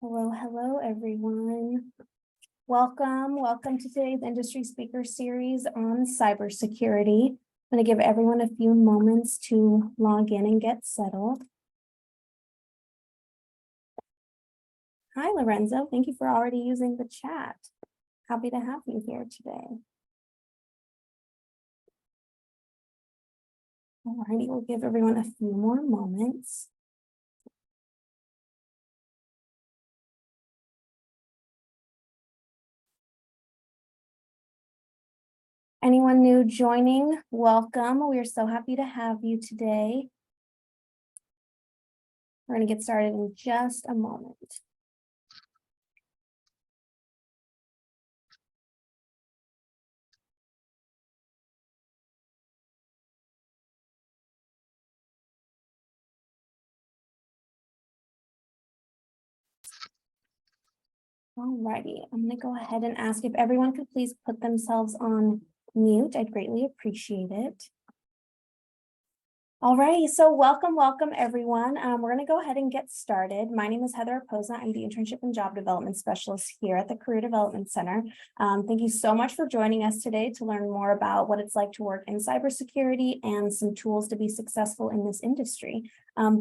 Hello, hello, everyone. Welcome to today's industry speaker series on cybersecurity. I'm going to give everyone a few moments to log in and get settled. Hi, Lorenzo. Thank you for already using the chat. Happy to have you here today. All righty, we'll give everyone a few more moments. Anyone new joining, welcome. We are so happy to have you today. We're going to get started in just a moment. All righty, I'm going to go ahead and ask if everyone could please put themselves on mute. I'd greatly appreciate it. All right, so welcome everyone. We're going to go ahead and get started. My name is Heather Oposa. I'm the Internship and Job Development Specialist here at the Career Development Center. Thank you so much for joining us today to learn more about what it's like to work in cybersecurity and some tools to be successful in this industry.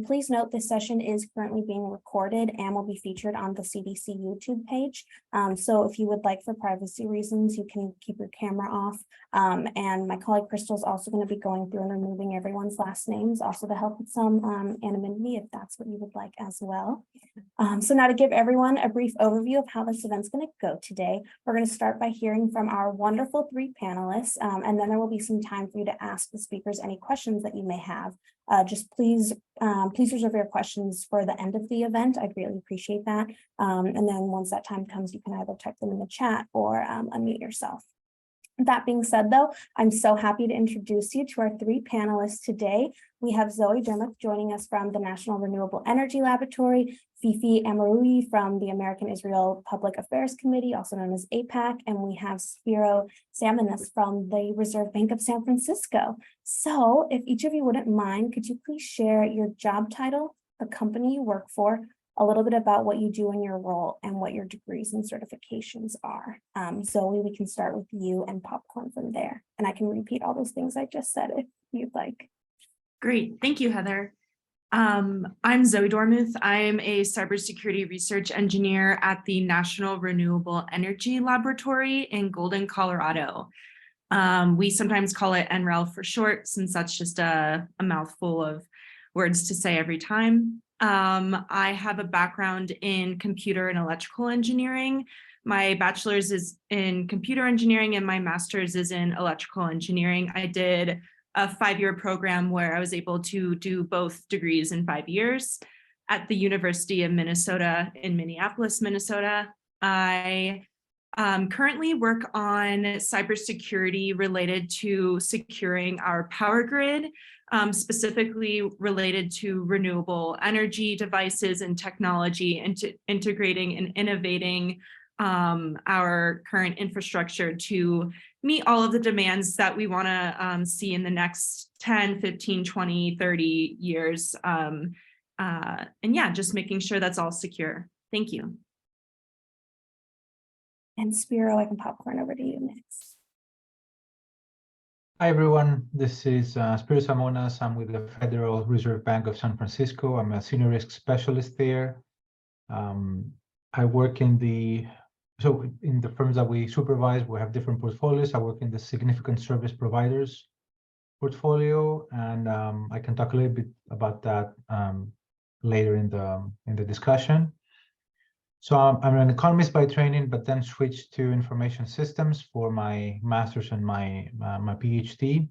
Please note this session is currently being recorded and will be featured on the CDC YouTube page. So if you would like, for privacy reasons, you can keep your camera off. And my colleague Crystal is also going to be going through and removing everyone's last names, also to help with some anonymity if that's what you would like as well. So now to give everyone a brief overview of how this event's going to go today, we're going to start by hearing from our wonderful three panelists, and then there will be some time for you to ask the speakers any questions that you may have. Just please reserve your questions for the end of the event. I'd really appreciate that. And then once that time comes, you can either type them in the chat or unmute yourself. That being said, though, I'm so happy to introduce you to our three panelists today. We have Zoe Dermuth joining us from the National Renewable Energy Laboratory, Fifi Amaroui from the American Israel Public Affairs Committee, also known as APAC, and we have Spiro Samanis from the Reserve Bank of San Francisco. So if each of you wouldn't mind, could you please share your job title, the company you work for, a little bit about what you do in your role and what your degrees and certifications are. Zoe, we can start with you and popcorn from there. And I can repeat all those things I just said if you'd like. Great, thank you, Heather. I'm Zoe Dormuth. I'm a cybersecurity research engineer at the National Renewable Energy Laboratory in Golden, Colorado. We sometimes call it NREL for short, since that's just a mouthful of words to say every time. I have a background in computer and electrical engineering. My bachelor's is in computer engineering and my master's is in electrical engineering. I did a 5-year program where I was able to do both degrees in 5 years at the University of Minnesota in Minneapolis, Minnesota. I currently work on cybersecurity related to securing our power grid, specifically related to renewable energy devices and technology, and to integrating and innovating our current infrastructure to meet all of the demands that we want to see in the next 10, 15, 20, 30 years. And yeah, just making sure that's all secure. Thank you. And Spiro, I can popcorn over to you next. Hi, everyone. This is Spiro Samanas. I'm with the Federal Reserve Bank of San Francisco. I'm a senior risk specialist there. I work in the firms that we supervise, we have different portfolios. I work in the significant service providers portfolio, and I can talk a little bit about that later in the discussion. So I'm an economist by training, but then switched to information systems for my master's and my PhD.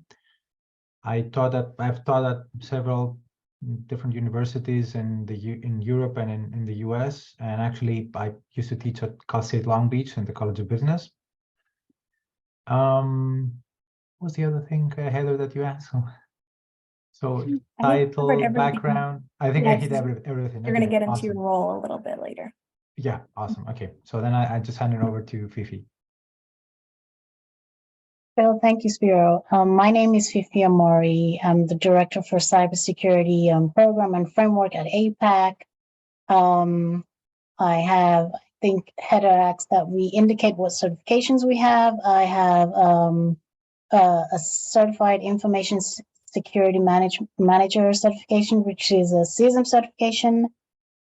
I've taught at several different universities in Europe and in the US, and actually I used to teach at Cal State Long Beach in the College of Business. What's the other thing, Heather, that you asked? So title, background. I think I hit everything. You're going to get into your role a little bit later. Yeah, awesome. Okay, so then I just hand it over to Fifi. Well, thank you, Spiro. My name is Fifi Amori. I'm the Director for Cybersecurity Program and Framework at APAC. I think Heather asked that we indicate what certifications we have. I have a certified information security manager certification, which is a CISM certification.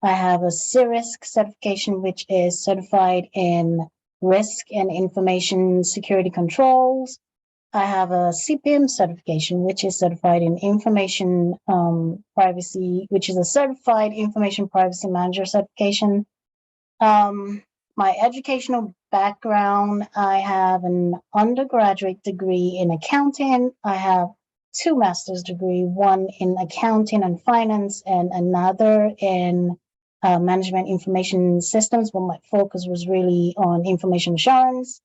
I have a CIRISC certification, which is certified in risk and information security controls. I have a CPIM certification, which is certified in information privacy, which is a certified information privacy manager certification. My educational background, I have an undergraduate degree in accounting. I have 2 master's degrees, one in accounting and finance and another in management information systems, but my focus was really on information assurance.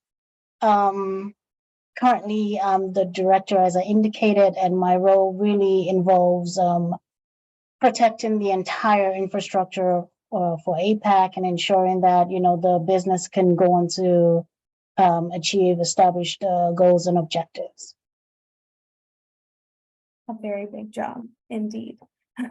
Currently, I'm the director, as I indicated, and my role really involves protecting the entire infrastructure for APAC and ensuring that, the business can go on to achieve established goals and objectives. A very big job, indeed.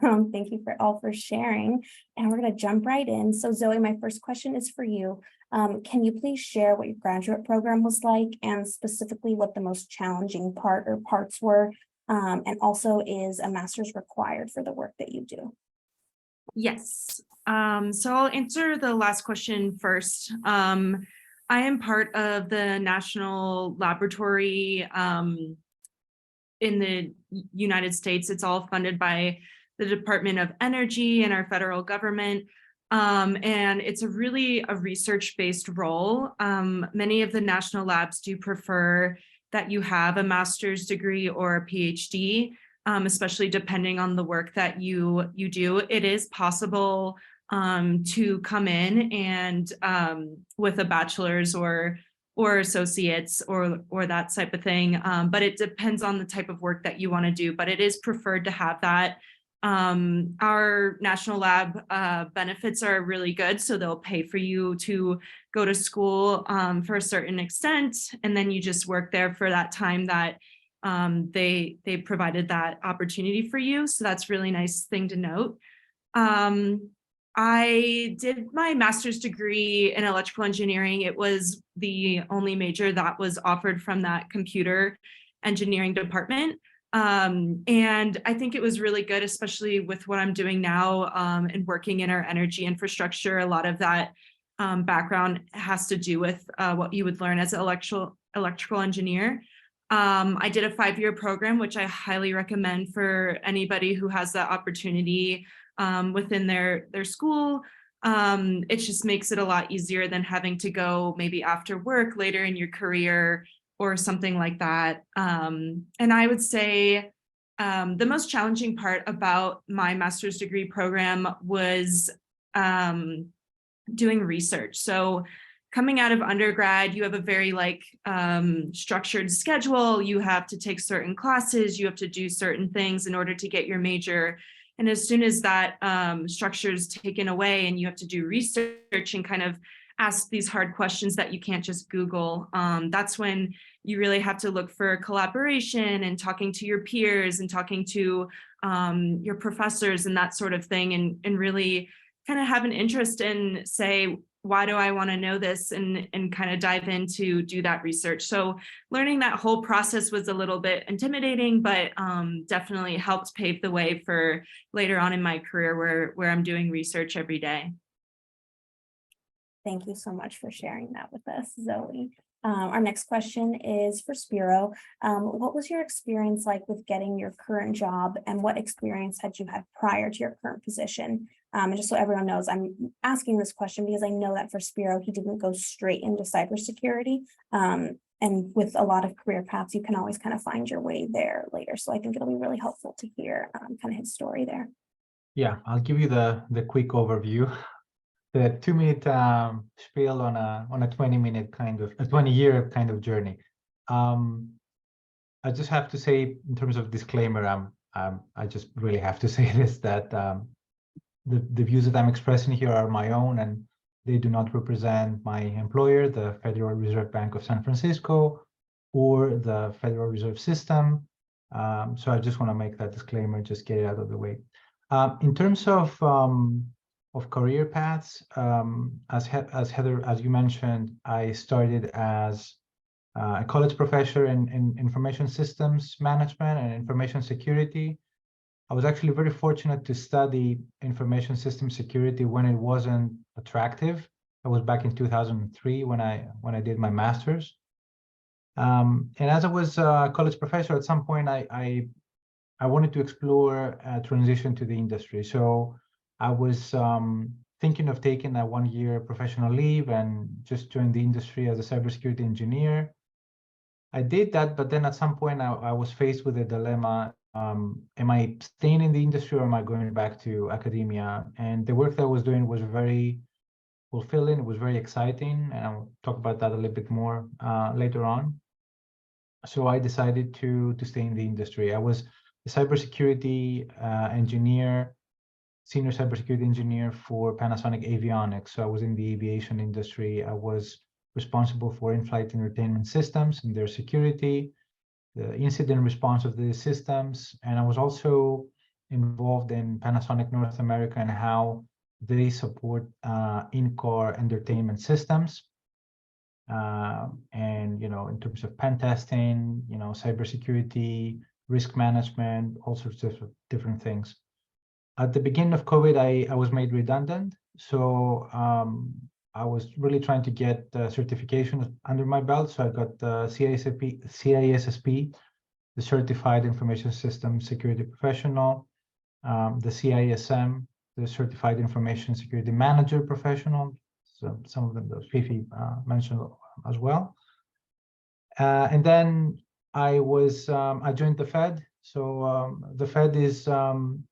Thank you for sharing. And we're going to jump right in. So Zoe, my first question is for you. Can you please share what your graduate program was like and specifically what the most challenging parts were? And also, is a master's required for the work that you do? Yes. So I'll answer the last question first. I am part of the National Laboratory in the United States. It's all funded by the Department of Energy and our federal government. And it's a research-based role. Many of the national labs do prefer that you have a master's degree or a PhD, especially depending on the work that you do. It is possible to come in and with a bachelor's or associates or that type of thing, but it depends on the type of work that you want to do. But it is preferred to have that. Our national lab benefits are really good, so they'll pay for you to go to school for a certain extent, and then you just work there for that time that they provided that opportunity for you. So that's a really nice thing to note. I did my master's degree in electrical engineering. It was the only major that was offered from that computer engineering department. And I think it was really good, especially with what I'm doing now and working in our energy infrastructure. A lot of that background has to do with what you would learn as an electrical engineer. I did a 5-year program, which I highly recommend for anybody who has that opportunity within their school. It just makes it a lot easier than having to go maybe after work later in your career or something like that. And I would say the most challenging part about my master's degree program was doing research. So coming out of undergrad, you have a very structured schedule. You have to take certain classes, you have to do certain things in order to get your major. And as soon as that structure is taken away and you have to do research and kind of ask these hard questions that you can't just Google, that's when you really have to look for collaboration and talking to your peers and talking to your professors and that sort of thing, and really kind of have an interest in, say, why do I want to know this, and kind of dive in to do that research. So learning that whole process was a little bit intimidating, but definitely helped pave the way for later on in my career where I'm doing research every day. Thank you so much for sharing that with us, Zoe. Our next question is for Spiro. What was your experience like with getting your current job, and what experience had you had prior to your current position? And just so everyone knows, I'm asking this question because I know that for Spiro, he didn't go straight into cybersecurity. And with a lot of career paths, you can always kind of find your way there later. So I think it'll be really helpful to hear kind of his story there. Yeah, I'll give you the quick overview. The 2-minute spiel on a 20-minute kind of a 20-year kind of journey. I just have to say, in terms of disclaimer, I just really have to say this, that the views that I'm expressing here are my own, and they do not represent my employer, the Federal Reserve Bank of San Francisco, or the Federal Reserve System. So I just want to make that disclaimer, just get it out of the way. In terms of career paths. As Heather, as you mentioned, I started as a college professor in information systems management and information security. I was actually very fortunate to study information system security when it wasn't attractive. That was back in 2003 when I did my master's. And as I was a college professor, at some point I wanted to explore a transition to the industry. So I was thinking of taking a 1-year professional leave and just join the industry as a cybersecurity engineer. I did that, but then at some point I was faced with a dilemma. Am I staying in the industry or am I going back to academia? And the work that I was doing was very fulfilling. It was very exciting. And I'll talk about that a little bit more later on. So I decided to stay in the industry. I was a cybersecurity engineer, senior cybersecurity engineer for Panasonic Avionics. So I was in the aviation industry. I was responsible for in-flight entertainment systems and their security, the incident response of the systems. And I was also involved in Panasonic North America and how they support in-car entertainment systems. And, in terms of pen testing, cybersecurity, risk management, all sorts of different things. At the beginning of COVID, I was made redundant. So I was really trying to get certifications under my belt. So I got the CISSP, the Certified Information System Security Professional, the CISM, the Certified Information Security Manager Professional. So some of them, those Fifi mentioned as well. And then I joined the Fed. So the Fed is, and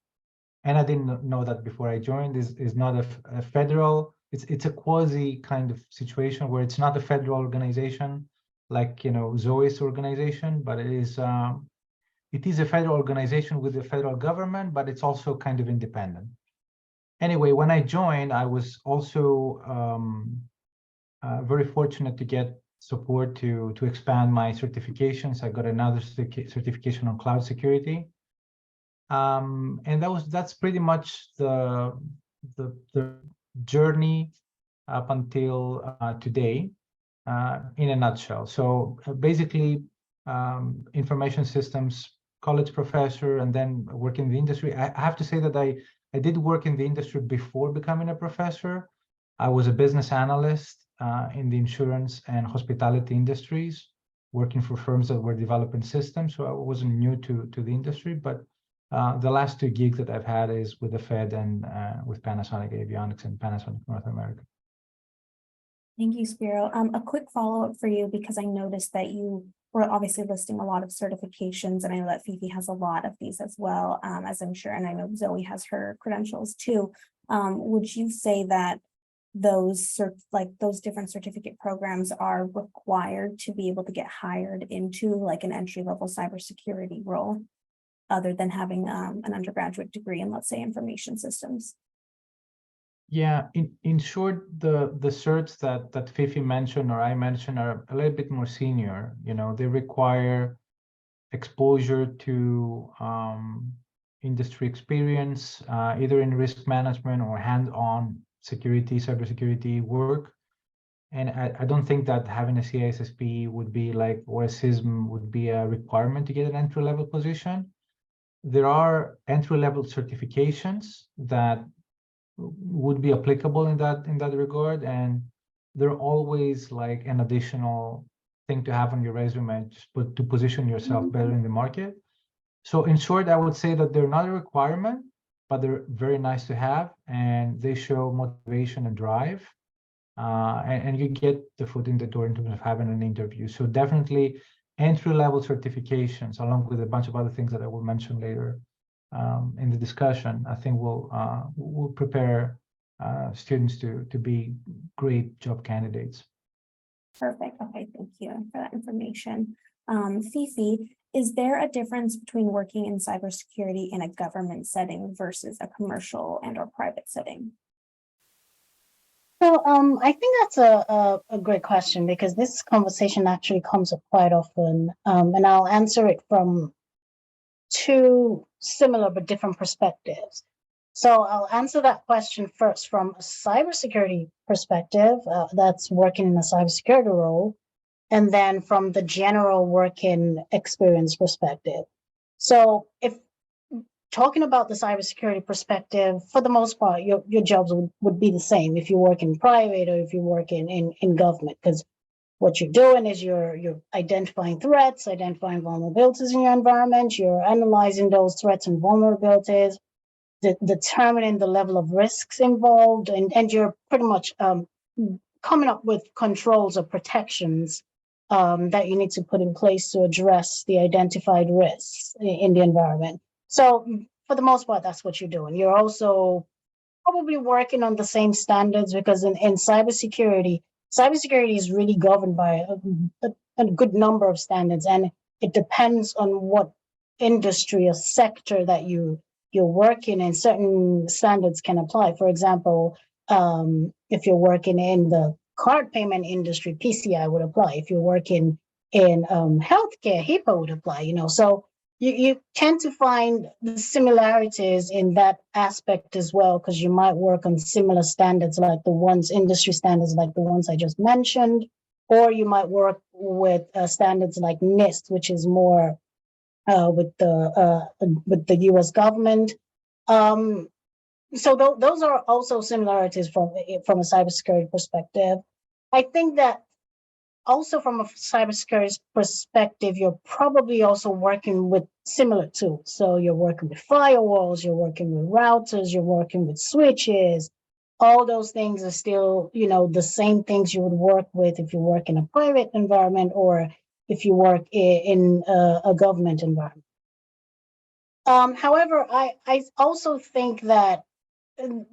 I didn't know that before I joined, is not a federal, it's a quasi kind of situation where it's not a federal organization like, Zoe's organization, but it is a federal organization with the federal government, but it's also kind of independent. Anyway, when I joined, I was also very fortunate to get support to expand my certifications. I got another certification on cloud security. And that's pretty much the journey up until today, in a nutshell. So basically, information systems, college professor, and then work in the industry. I have to say that I did work in the industry before becoming a professor. I was a business analyst in the insurance and hospitality industries, working for firms that were developing systems. So I wasn't new to the industry, but the last 2 gigs that I've had is with the Fed and with Panasonic Avionics and Panasonic North America. Thank you, Spiro. A quick follow-up for you, because I noticed that you were obviously listing a lot of certifications, and I know that Fifi has a lot of these as well, as I'm sure, and I know Zoe has her credentials too. Would you say that those different certificate programs are required to be able to get hired into like an entry-level cybersecurity role, other than having an undergraduate degree in, let's say, information systems? Yeah, in short, the certs that Fifi mentioned or I mentioned are a little bit more senior. They require exposure to industry experience, either in risk management or hands-on cybersecurity work. And I don't think that having a CISSP would be like, or a CISM would be a requirement to get an entry-level position. There are entry-level certifications that would be applicable in that regard, and they're always like an additional thing to have on your resume to position yourself better in the market. So in short, I would say that they're not a requirement, but they're very nice to have, and they show motivation and drive, and you get the foot in the door in terms of having an interview. So definitely entry-level certifications, along with a bunch of other things that I will mention later in the discussion, I think will prepare students to be great job candidates. Perfect. Okay, thank you for that information. Fifi, is there a difference between working in cybersecurity in a government setting versus a commercial and or private setting? So I think that's a great question, because this conversation actually comes up quite often, and I'll answer it from 2 similar but different perspectives. So I'll answer that question first from a cybersecurity perspective, that's working in a cybersecurity role, and then from the general working experience perspective. So if talking about the cybersecurity perspective, for the most part, your jobs would be the same if you work in private or if you work in government, because what you're doing is you're identifying threats, identifying vulnerabilities in your environment, you're analyzing those threats and vulnerabilities, determining the level of risks involved, and you're pretty much coming up with controls or protections that you need to put in place to address the identified risks in the environment. So for the most part, that's what you're doing. You're also probably working on the same standards, because in cybersecurity is really governed by a good number of standards, and it depends on what industry or sector that you're working in. Certain standards can apply. For example, if you're working in the card payment industry, PCI would apply. If you're working in healthcare, HIPAA would apply. So you tend to find the similarities in that aspect as well, because you might work on similar standards like the ones, industry standards like the ones I just mentioned, or you might work with standards like NIST, which is more with the U.S. government. So those are also similarities from a cybersecurity perspective. I think that also from a cybersecurity perspective, you're probably also working with similar tools. So you're working with firewalls, you're working with routers, you're working with switches. All those things are still, the same things you would work with if you work in a private environment or if you work in a government environment. However, I also think that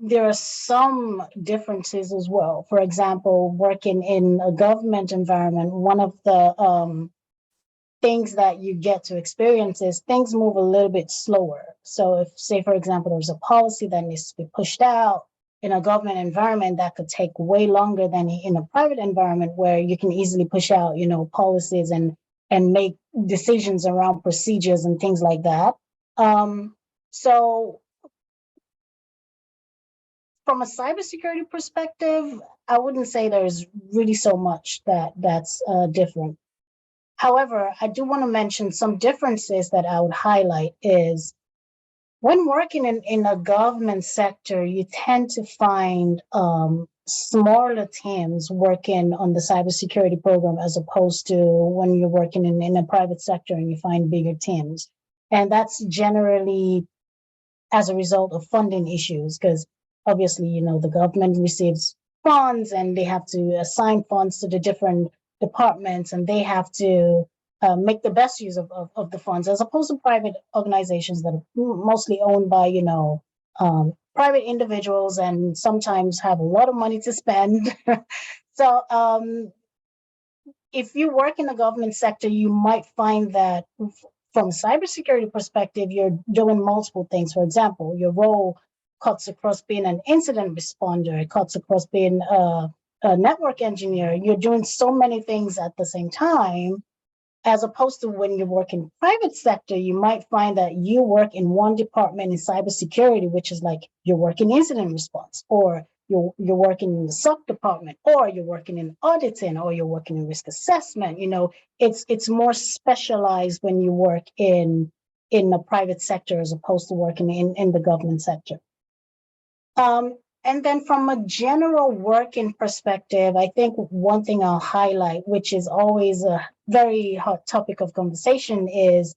there are some differences as well. For example, working in a government environment, one of the things that you get to experience is things move a little bit slower. So if, say, for example, there's a policy that needs to be pushed out in a government environment, that could take way longer than in a private environment where you can easily push out, policies and make decisions around procedures and things like that. So from a cybersecurity perspective, I wouldn't say there's really so much that's different. However, I do want to mention some differences that I would highlight is when working in a government sector, you tend to find smaller teams working on the cybersecurity program as opposed to when you're working in a private sector and you find bigger teams. And that's generally as a result of funding issues, because obviously, the government receives funds and they have to assign funds to the different departments, and they have to make the best use of the funds, as opposed to private organizations that are mostly owned by, private individuals and sometimes have a lot of money to spend. So if you work in the government sector, you might find that from a cybersecurity perspective, you're doing multiple things. For example, your role cuts across being an incident responder, it cuts across being a network engineer. You're doing so many things at the same time, as opposed to when you work in private sector, you might find that you work in one department in cybersecurity, which is like you're working incident response, or you're working in the SOC department, or you're working in auditing, or you're working in risk assessment. It's more specialized when you work in the private sector as opposed to working in the government sector. And then from a general working perspective, I think one thing I'll highlight, which is always a very hot topic of conversation, is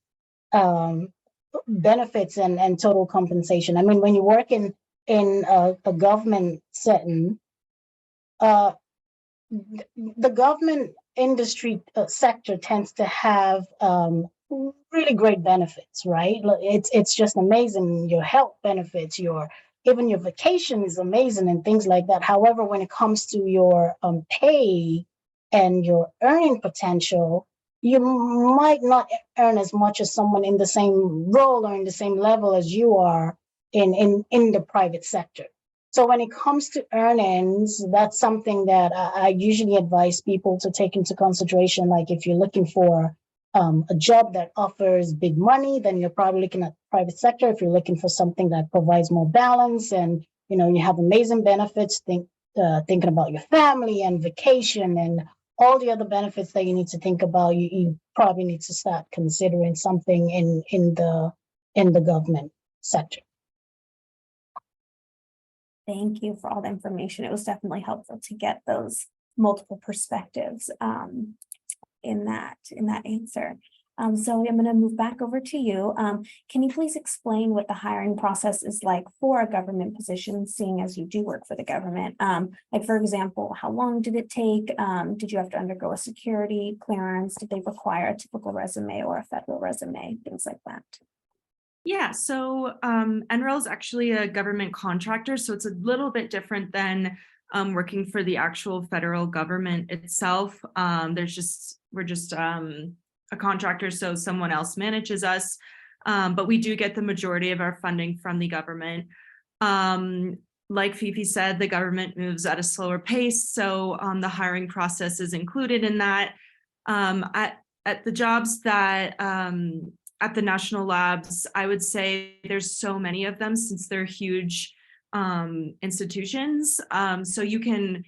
benefits and total compensation. I mean, when you work in a government setting, the government industry sector tends to have really great benefits, right? It's just amazing. Your health benefits, even your vacation is amazing and things like that. However, when it comes to your pay and your earning potential, you might not earn as much as someone in the same role or in the same level as you are in the private sector. So when it comes to earnings, that's something that I usually advise people to take into consideration. Like if you're looking for a job that offers big money, then you're probably looking at private sector. If you're looking for something that provides more balance and, you know, you have amazing benefits, thinking about your family and vacation and all the other benefits that you need to think about, you probably need to start considering something in the government sector. Thank you for all the information. It was definitely helpful to get those multiple perspectives in that answer. Zoe, I'm going to move back over to you. Can you please explain what the hiring process is like for a government position, seeing as you do work for the government? Like, for example, how long did it take? Did you have to undergo a security clearance? Did they require a typical resume or a federal resume? Things like that. Yeah, so NREL is actually a government contractor, so it's a little bit different than working for the actual federal government itself. We're just a contractor, so someone else manages us, but we do get the majority of our funding from the government. Like Fifi said, the government moves at a slower pace, so the hiring process is included in that. At the jobs that at the national labs, I would say there's so many of them since they're huge institutions. So you can,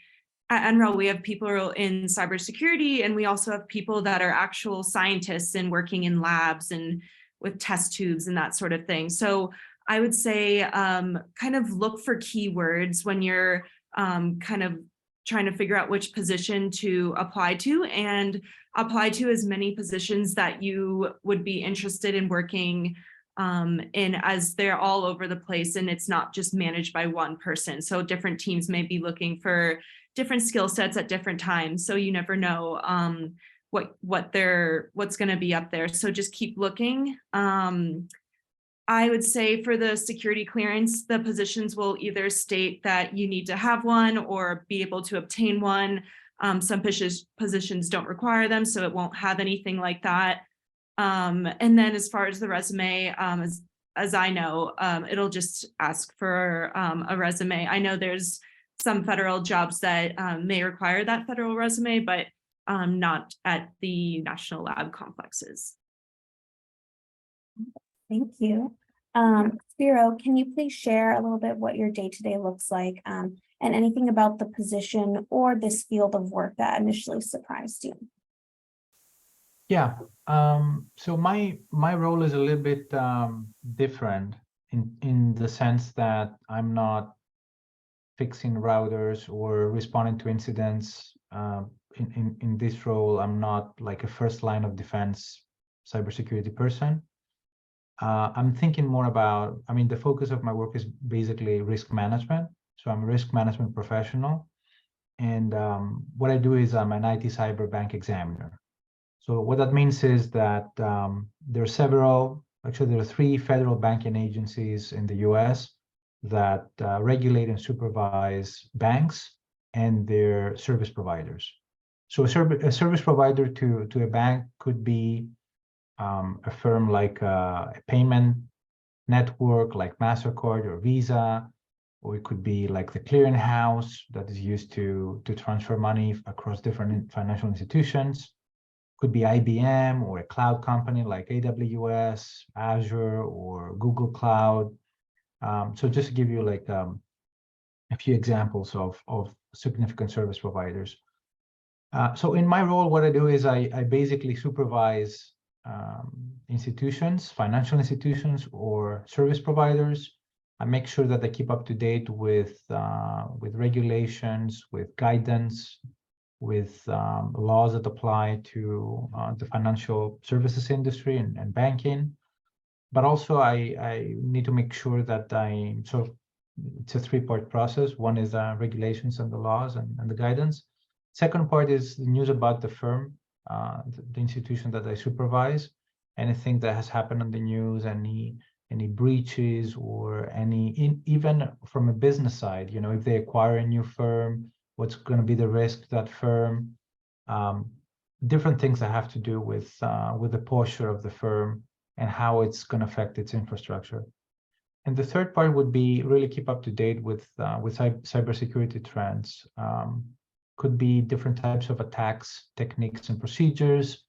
at NREL, we have people in cybersecurity, and we also have people that are actual scientists and working in labs and with test tubes and that sort of thing. So I would say kind of look for keywords when you're kind of trying to figure out which position to apply to, and apply to as many positions that you would be interested in working in, as they're all over the place and it's not just managed by one person. So different teams may be looking for different skill sets at different times. So you never know what's going to be up there. So just keep looking. I would say for the security clearance, the positions will either state that you need to have one or be able to obtain one. Some positions don't require them, so it won't have anything like that. And then as far as the resume, as I know, it'll just ask for a resume. I know there's some federal jobs that may require that federal resume, but not at the national lab complexes. Thank you. Spiro, can you please share a little bit what your day-to-day looks like, and anything about the position or this field of work that initially surprised you? Yeah, so my role is a little bit different in the sense that I'm not fixing routers or responding to incidents. In this role, I'm not like a first line of defense cybersecurity person. I'm thinking more about, I mean, the focus of my work is basically risk management. So I'm a risk management professional. And what I do is I'm an IT cyber bank examiner. So what that means is that there are 3 federal banking agencies in the US that regulate and supervise banks and their service providers. So a service provider to a bank could be a firm like a payment network like MasterCard or Visa, or it could be like the clearinghouse that is used to transfer money across different financial institutions. Could be IBM or a cloud company like AWS, Azure, or Google Cloud. So just to give you like a few examples of significant service providers. So in my role, what I do is I basically supervise institutions, financial institutions, or service providers. I make sure that they keep up to date with regulations, with guidance, with laws that apply to the financial services industry and banking. But also I need to make sure that it's a 3-part process. One is regulations and the laws and the guidance. Second part is the news about the firm, the institution that I supervise. Anything that has happened on the news, any breaches, or even from a business side, you know, if they acquire a new firm, what's going to be the risk to that firm, different things that have to do with the posture of the firm and how it's going to affect its infrastructure. And the third part would be really keep up to date with cybersecurity trends. Could be different types of attacks, techniques, and procedures.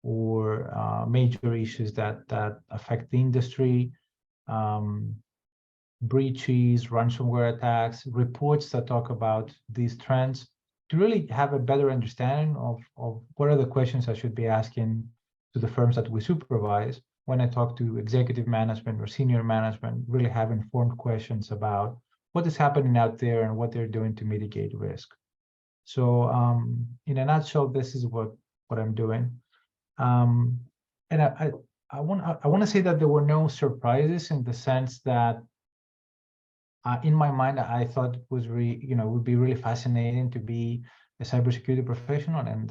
or major issues that affect the industry, breaches, ransomware attacks, reports that talk about these trends, to really have a better understanding of what are the questions I should be asking to the firms that we supervise when I talk to executive management or senior management, really have informed questions about what is happening out there and what they're doing to mitigate risk. So in a nutshell, this is what I'm doing. And I want to say that there were no surprises, in the sense that in my mind, I thought it was would be really fascinating to be a cybersecurity professional, and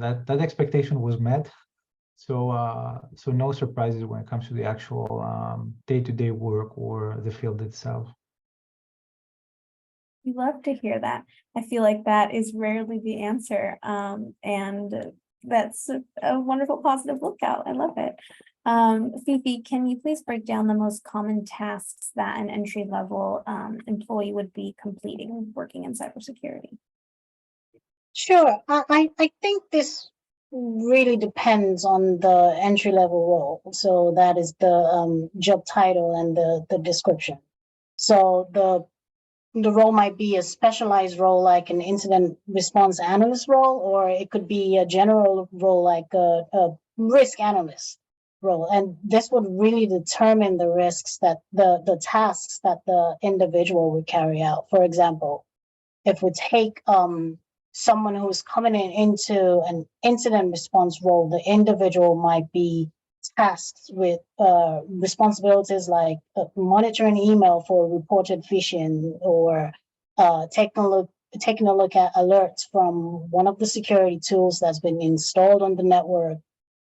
that expectation was met. So so no surprises when it comes to the actual day-to-day work or the field itself. We love to hear that. I feel like that is rarely the answer. And that's a wonderful positive lookout. I love it. Fifi, can you please break down the most common tasks that an entry-level employee would be completing working in cybersecurity? Sure. I think this really depends on the entry-level role. So that is the job title and the description. So the role might be a specialized role like an incident response analyst role, or it could be a general role like a risk analyst role. And this would really determine the risks that the tasks that the individual would carry out. For example, if we take someone who's coming into an incident response role, the individual might be tasked with responsibilities like monitoring email for reported phishing, or taking a look at alerts from one of the security tools that's been installed on the network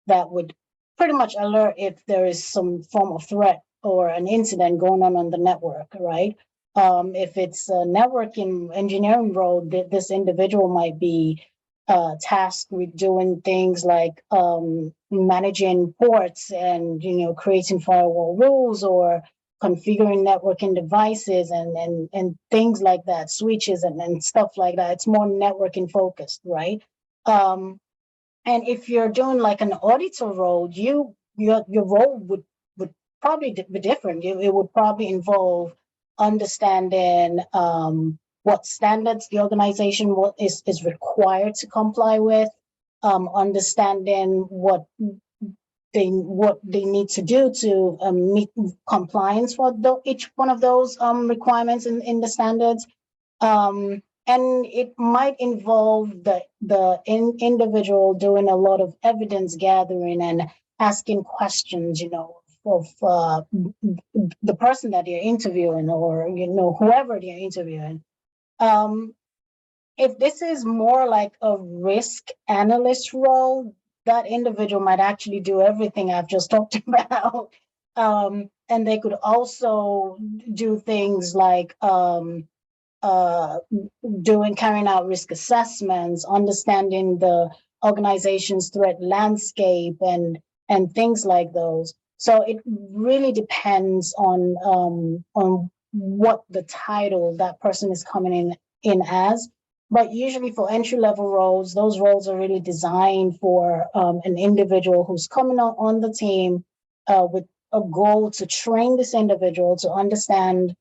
that would pretty much alert if there is some form of threat or an incident going on the network, right? If it's a networking engineering role, this individual might be tasked with doing things like managing ports and creating firewall rules, or configuring networking devices and things like that, switches and stuff like that. It's more networking focused, right? And if you're doing like an auditor role, your role would probably be different. It would probably involve understanding what standards the organization is required to comply with, understanding what they need to do to meet compliance for each one of those requirements in the standards. And it might involve the individual doing a lot of evidence gathering and asking questions, of the person that you're interviewing, or whoever they're interviewing. If this is more like a risk analyst role, that individual might actually do everything I've just talked about. And they could also do things like carrying out risk assessments, understanding the organization's threat landscape, and things like those. So it really depends on what the title that person is coming in as. But usually for entry-level roles, those roles are really designed for an individual who's coming on the team with a goal to train this individual to understand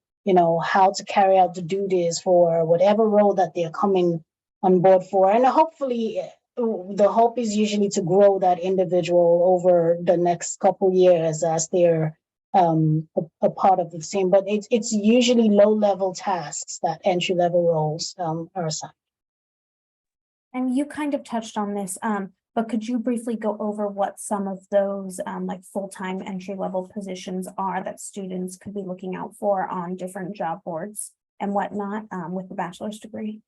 how to carry out the duties for whatever role that they're coming on board for. And hopefully the hope is usually to grow that individual over the next couple years as they're a part of the team. But it's usually low-level tasks that entry-level roles are assigned. And you kind of touched on this, but could you briefly go over what some of those like full-time entry-level positions are that students could be looking out for on different job boards and whatnot with the bachelor's degree?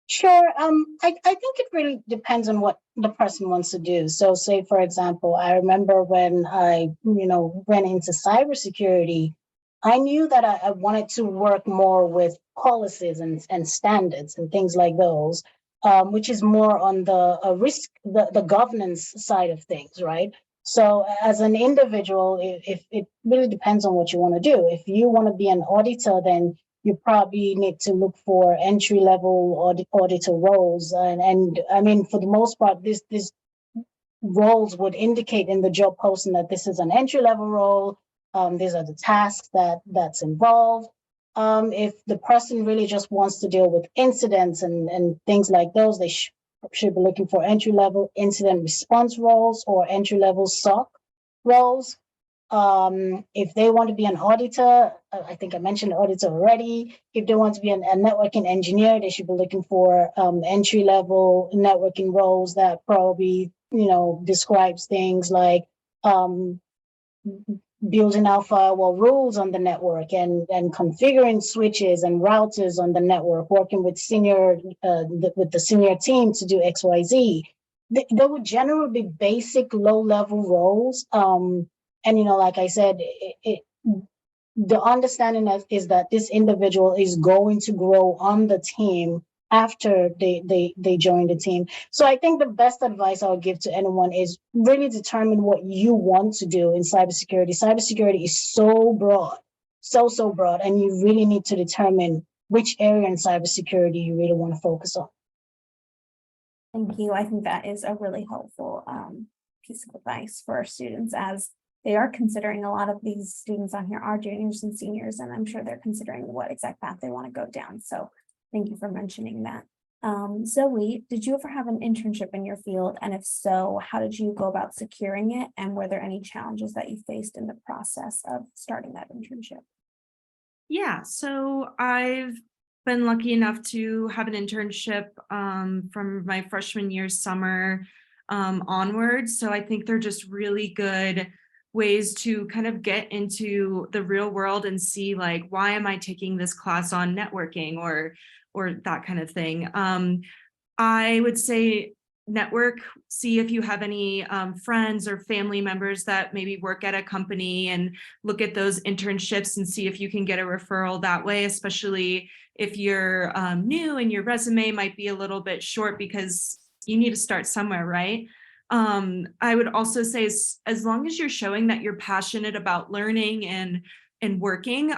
Sure. I think it really depends on what the person wants to do. So say, for example, I remember when I, went into cybersecurity, I knew that I wanted to work more with policies and standards and things like those. Which is more on the risk, the governance side of things, right? So as an individual, if it really depends on what you want to do. If you want to be an auditor, then you probably need to look for entry-level auditor roles. And I mean, for the most part, roles would indicate in the job posting that this is an entry-level role. These are the tasks that's involved. If the person really just wants to deal with incidents and things like those, they should be looking for entry-level incident response roles or entry-level SOC roles. If they want to be an auditor, I think I mentioned auditor already. If they want to be a networking engineer, they should be looking for entry-level networking roles that probably, describes things like building out firewall rules on the network and configuring switches and routers on the network, working with with the senior team to do XYZ. There would generally be basic low-level roles. And, like I said, the understanding is that this individual is going to grow on the team after they join the team. So I think the best advice I would give to anyone is really determine what you want to do in cybersecurity. Cybersecurity is so broad, so broad, and you really need to determine which area in cybersecurity you really want to focus on. Thank you. I think that is a really helpful piece of advice for our students, as they are considering, a lot of these students on here are juniors and seniors, and I'm sure they're considering what exact path they want to go down. So thank you for mentioning that. Zoe, did you ever have an internship in your field? And if so, how did you go about securing it? And were there any challenges that you faced in the process of starting that internship? Yeah, so I've been lucky enough to have an internship from my freshman year summer onwards. So I think they're just really good ways to kind of get into the real world and see, like, why am I taking this class on networking or that kind of thing. I would say network, see if you have any friends or family members that maybe work at a company, and look at those internships and see if you can get a referral that way, especially if you're new and your resume might be a little bit short because you need to start somewhere, right? I would also say, as long as you're showing that you're passionate about learning and working,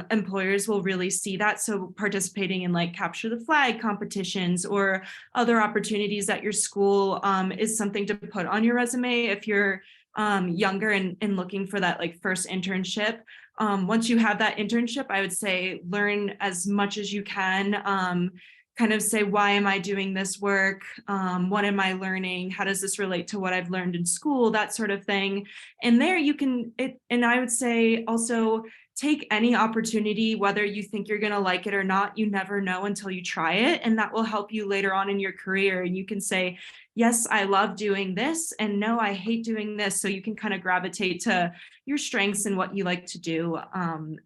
employers will really see that. So participating in like capture the flag competitions or other opportunities at your school is something to put on your resume if you're younger and looking for that like first internship. Once you have that internship, I would say learn as much as you can. Kind of say, why am I doing this work? What am I learning? How does this relate to what I've learned in school? That sort of thing. And there you can, and I would say also take any opportunity, whether you think you're going to like it or not. You never know until you try it. And that will help you later on in your career. And you can say, yes, I love doing this, and no, I hate doing this. So you can kind of gravitate to your strengths and what you like to do.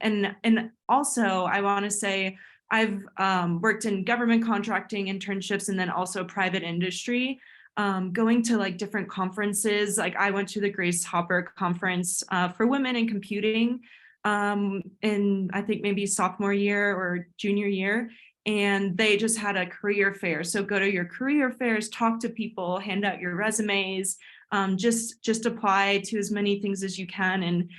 And also I want to say, I've worked in government contracting internships and then also private industry, going to like different conferences. Like I went to the Grace Hopper conference for women in computing in I think maybe sophomore year or junior year. And they just had a career fair. So go to your career fairs, talk to people, hand out your resumes, just apply to as many things as you can.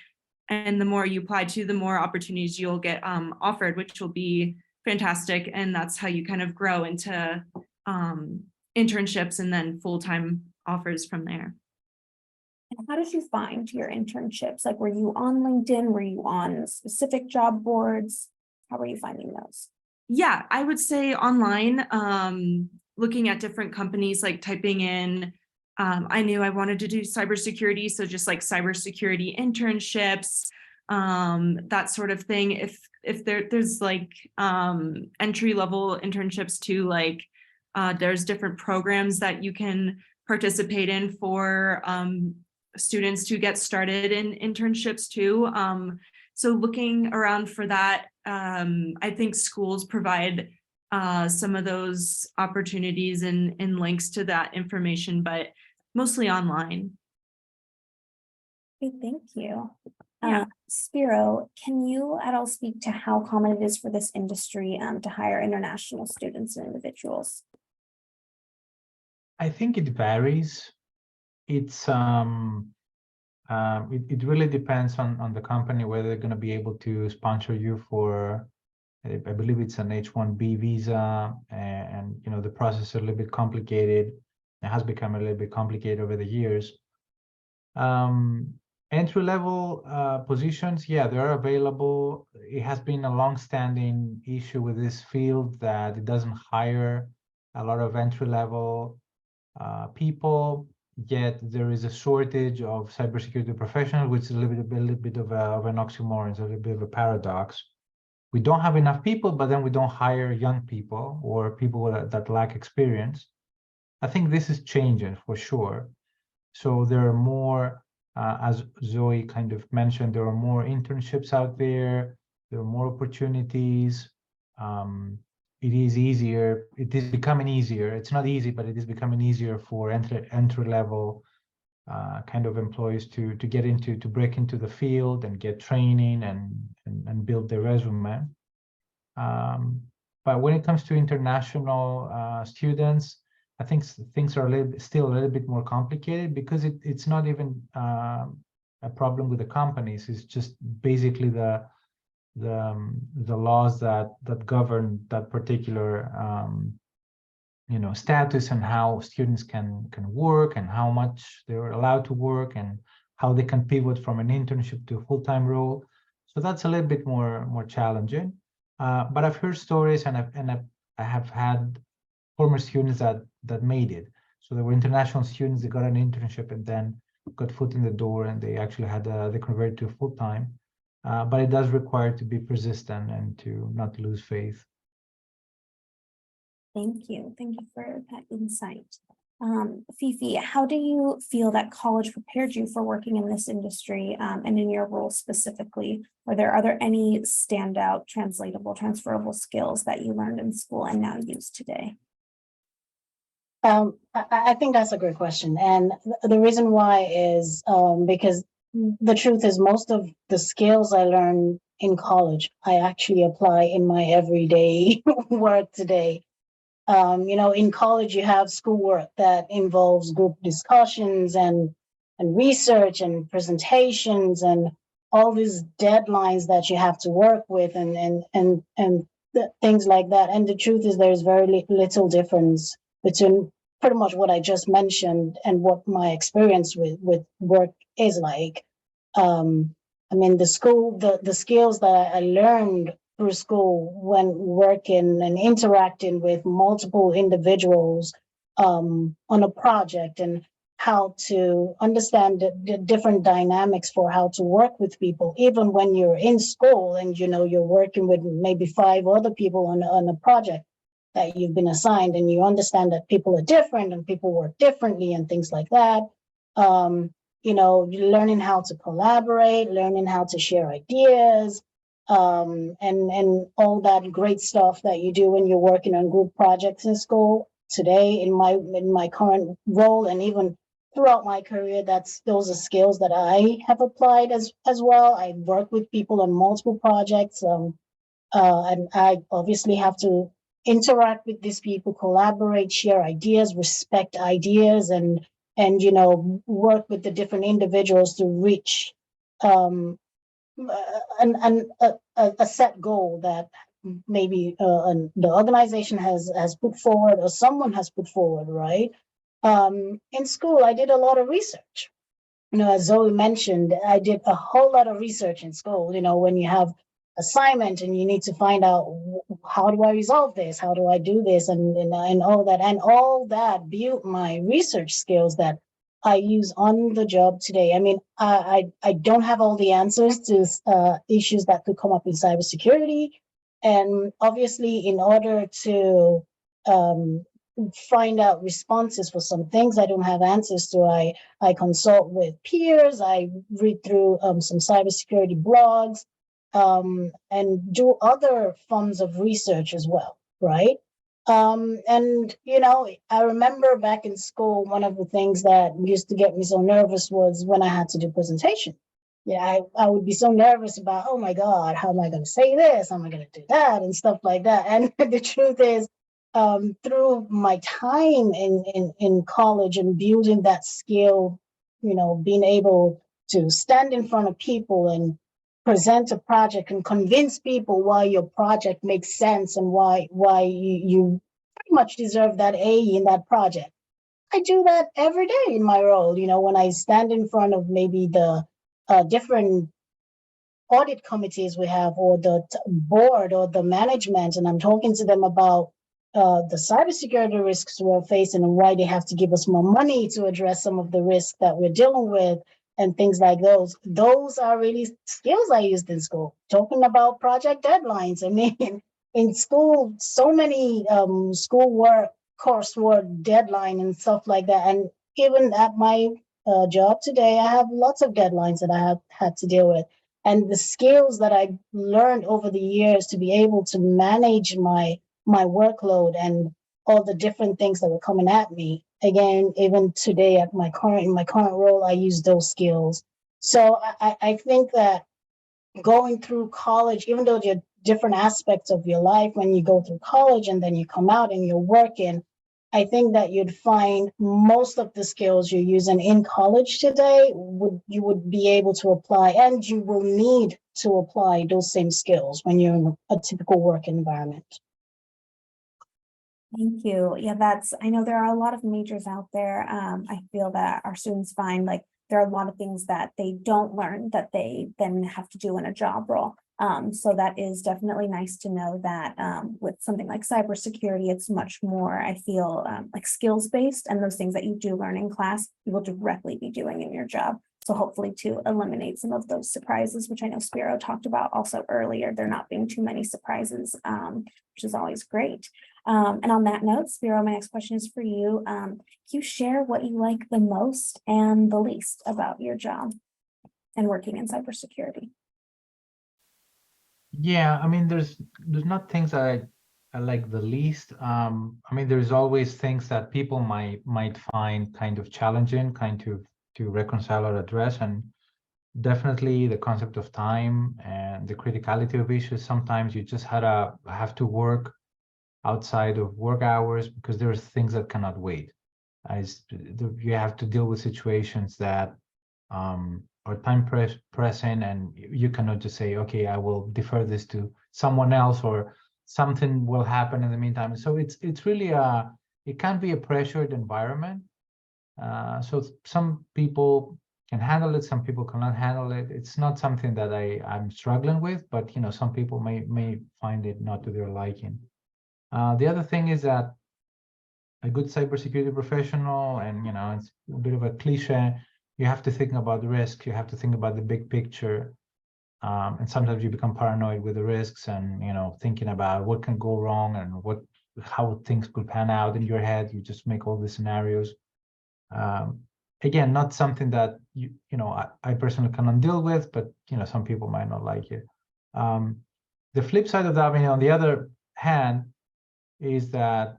And the more you apply to, the more opportunities you'll get offered, which will be fantastic. And that's how you kind of grow into internships and then full-time offers from there. And how did you find your internships? Like, were you on LinkedIn? Were you on specific job boards? How were you finding those? Yeah, I would say online, looking at different companies, like typing in, I knew I wanted to do cybersecurity. So just like cybersecurity internships, that sort of thing. If there's like entry-level internships too, like there's different programs that you can participate in for students to get started in internships too. So looking around for that, I think schools provide some of those opportunities and links to that information, but mostly online. Okay, thank you. Yeah. Spiro, can you at all speak to how common it is for this industry to hire international students and individuals? I think it varies. It's it really depends on the company, whether they're going to be able to sponsor you for, I believe it's an H-1B visa, and the process is a little bit complicated. It has become a little bit complicated over the years. Entry-level positions, yeah, they're available. It has been a long-standing issue with this field that it doesn't hire a lot of entry-level people, yet there is a shortage of cybersecurity professionals, which is a little bit of an oxymoron. It's a little bit of a paradox. We don't have enough people, but then we don't hire young people or people that lack experience. I think this is changing for sure. So there are more, as Zoe kind of mentioned, there are more internships out there. There are more opportunities. It is easier. It is becoming easier. It's not easy, but it is becoming easier for entry-level kind of employees to break into the field and get training and build their resume. But when it comes to international students, I think things are still a little bit more complicated, because it's not even a problem with the companies. It's just basically the laws that govern that particular status, and how students can work, and how much they're allowed to work, and how they can pivot from an internship to a full-time role. So that's a little bit more challenging. But I've heard stories, and I have had former students that made it. So there were international students that got an internship and then got foot in the door, and they actually they converted to full-time. But it does require to be persistent and to not lose faith. Thank you. Thank you for that insight. Fifi, how do you feel that college prepared you for working in this industry, and in your role specifically? Are there any standout, transferable skills that you learned in school and now use today? I think that's a great question. And the reason why is because the truth is, most of the skills I learned in college, I actually apply in my everyday work today. In college, you have schoolwork that involves group discussions and research and presentations and all these deadlines that you have to work with and things like that. And the truth is, there's very little difference between pretty much what I just mentioned and what my experience with work is like. The skills that I learned through school when working and interacting with multiple individuals on a project, and how to understand the different dynamics for how to work with people, even when you're in school and you're working with maybe 5 other people on a project that you've been assigned, and you understand that people are different and people work differently and things like that. Learning how to collaborate, learning how to share ideas, and all that great stuff that you do when you're working on group projects in school. Today, in my current role, and even throughout my career, those are skills that I have applied as well. I work with people on multiple projects, and I obviously have to interact with these people, collaborate, share ideas, respect ideas, and work with the different individuals to reach a set goal that maybe the organization has put forward, or someone has put forward, right? In school, I did a lot of research. As Zoe mentioned, I did a whole lot of research in school. When you have assignment and you need to find out, how do I resolve this? How do I do this? And all that. And all that built my research skills that I use on the job today. I don't have all the answers to issues that could come up in cybersecurity. And obviously, in order to find out responses for some things I don't have answers to, I consult with peers, I read through some cybersecurity blogs, and do other forms of research as well, right? I remember back in school, one of the things that used to get me so nervous was when I had to do presentation. I would be so nervous about, oh my God, how am I going to say this? How am I going to do that? And stuff like that. And the truth is, through my time in college and building that skill, being able to stand in front of people and present a project and convince people why your project makes sense and why you pretty much deserve that A in that project. I do that every day in my role. You know, when I stand in front of maybe the different audit committees we have, or the board or the management, and I'm talking to them about the cybersecurity risks we're facing and why they have to give us more money to address some of the risks that we're dealing with and things like those. Those are really skills I used in school. Talking about project deadlines. I mean, in school, so many schoolwork, coursework deadline and stuff like that. And even at my job today, I have lots of deadlines that I have had to deal with. And the skills that I learned over the years to be able to manage my workload and all the different things that were coming at me. Again, even today in my current role, I use those skills. So I think that going through college, even though there are different aspects of your life when you go through college and then you come out and you're working, I think that you'd find most of the skills you're using in college today you would be able to apply, and you will need to apply those same skills when you're in a typical work environment. Thank you. Yeah, I know there are a lot of majors out there. I feel that our students find like there are a lot of things that they don't learn that they then have to do in a job role. So that is definitely nice to know that with something like cybersecurity, it's much more, I feel, like skills based, and those things that you do learn in class, you will directly be doing in your job. So hopefully to eliminate some of those surprises, which I know Spiro talked about also earlier, there not being too many surprises, which is always great. And on that note, Spiro, my next question is for you. Can you share what you like the most and the least about your job and working in cybersecurity? Yeah, I mean, there's not things that I like the least. I mean, there's always things that people might find kind of challenging, kind of to reconcile or address, and definitely the concept of time and the criticality of issues. Sometimes you just have to work outside of work hours because there's things that cannot wait. You have to deal with situations that are time pressing, and you cannot just say, okay, I will defer this to someone else, or something will happen in the meantime. So it's really it can be a pressured environment. So some people can handle it, some people cannot handle it. It's not something that I'm struggling with, but some people may find it not to their liking. The other thing is that a good cybersecurity professional, and it's a bit of a cliche, you have to think about the risk, you have to think about the big picture, and sometimes you become paranoid with the risks, and thinking about what can go wrong and how things could pan out in your head. You just make all these scenarios. Again, not something that I personally cannot deal with, but some people might not like it. The flip side of that, on the other hand, is that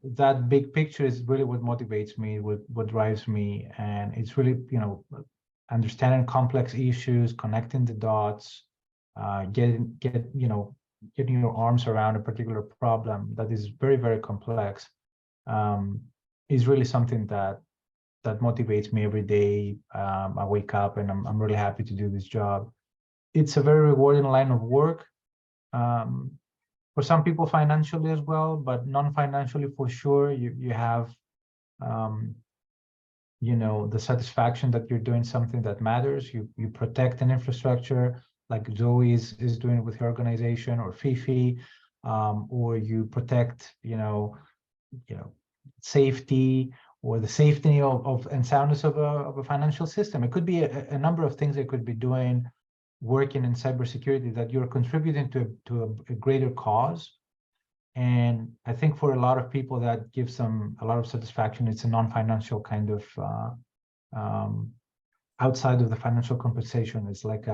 big picture is really what motivates me, what drives me, and it's really understanding complex issues, connecting the dots, getting your arms around a particular problem that is very, very complex, is really something that motivates me every day. I wake up and I'm really happy to do this job. It's a very rewarding line of work. For some people financially as well, but non-financially for sure. You have the satisfaction that you're doing something that matters. You protect an infrastructure like Zoe is doing with her organization, or Fifi, or you protect safety, or the safety of and soundness of a financial system. It could be a number of things they could be doing working in cybersecurity that you're contributing to a greater cause. And I think for a lot of people that gives them a lot of satisfaction. It's a non-financial kind of outside of the financial compensation. It's like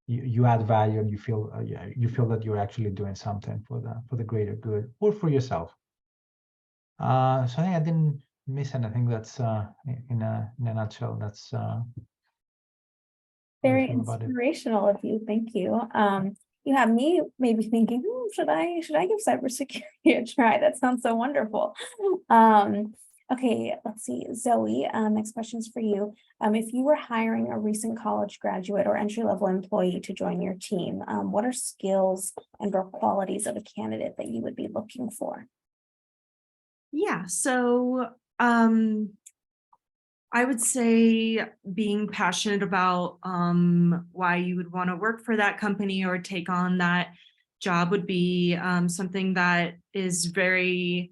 you add value, and you feel that you're actually doing something for the greater good, or for yourself. So I think I didn't miss anything. That's in a nutshell. That's very inspirational of you. Thank you. You have me maybe thinking, should I give cybersecurity a try? That sounds so wonderful. Okay, let's see, Zoe. Next question is for you. If you were hiring a recent college graduate or entry-level employee to join your team, what are skills and/or qualities of a candidate that you would be looking for? Yeah, so I would say being passionate about why you would want to work for that company or take on that job would be something that is very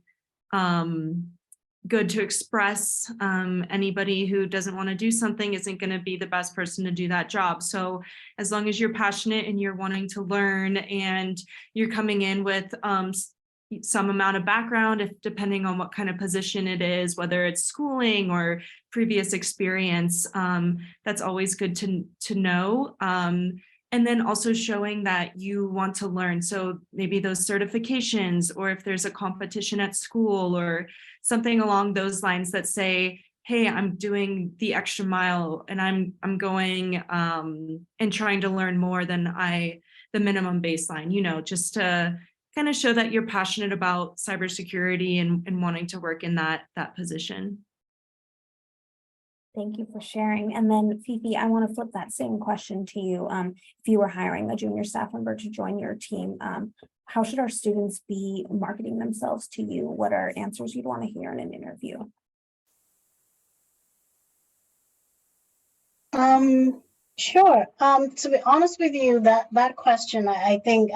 good to express. Anybody who doesn't want to do something isn't going to be the best person to do that job. So as long as you're passionate and you're wanting to learn and you're coming in with some amount of background, if depending on what kind of position it is, whether it's schooling or previous experience, that's always good to know. And then also showing that you want to learn. So maybe those certifications, or if there's a competition at school or something along those lines that say, hey, I'm doing the extra mile and I'm going and trying to learn more than the minimum baseline, you know, just to kind of show that you're passionate about cybersecurity and wanting to work in that position. Thank you for sharing. And then Fifi, I want to flip that same question to you. If you were hiring a junior staff member to join your team, how should our students be marketing themselves to you? What are answers you'd want to hear in an interview? Sure. To be honest with you, that question, I think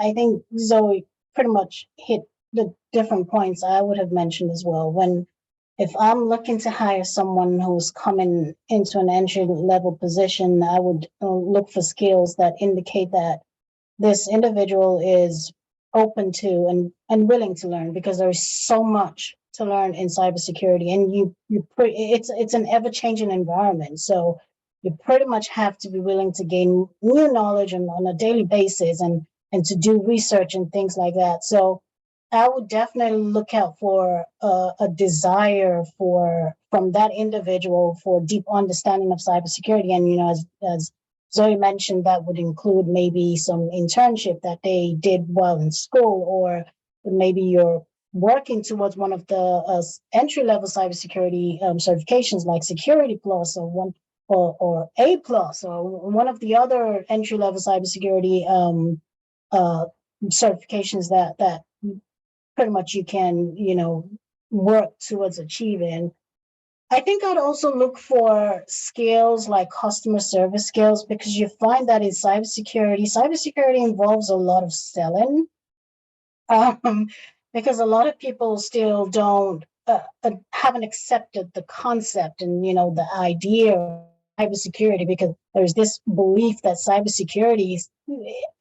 Zoe pretty much hit the different points I would have mentioned as well. If I'm looking to hire someone who's coming into an entry level position, I would look for skills that indicate that this individual is open to and willing to learn, because there is so much to learn in cybersecurity, and it's an ever-changing environment. So you pretty much have to be willing to gain new knowledge on a daily basis and to do research and things like that. So I would definitely look out for a desire from that individual for deep understanding of cybersecurity. And, you know, as Zoe mentioned, that would include maybe some internship that they did while in school, or maybe you're working towards one of the entry-level cybersecurity certifications like Security Plus or A Plus, or one of the other entry-level cybersecurity certifications that pretty much you can, you know, work towards achieving. I think I'd also look for skills like customer service skills, because you find that in cybersecurity involves a lot of selling, because a lot of people still haven't accepted the concept and, you know, the idea of cybersecurity, because there's this belief that cybersecurity is,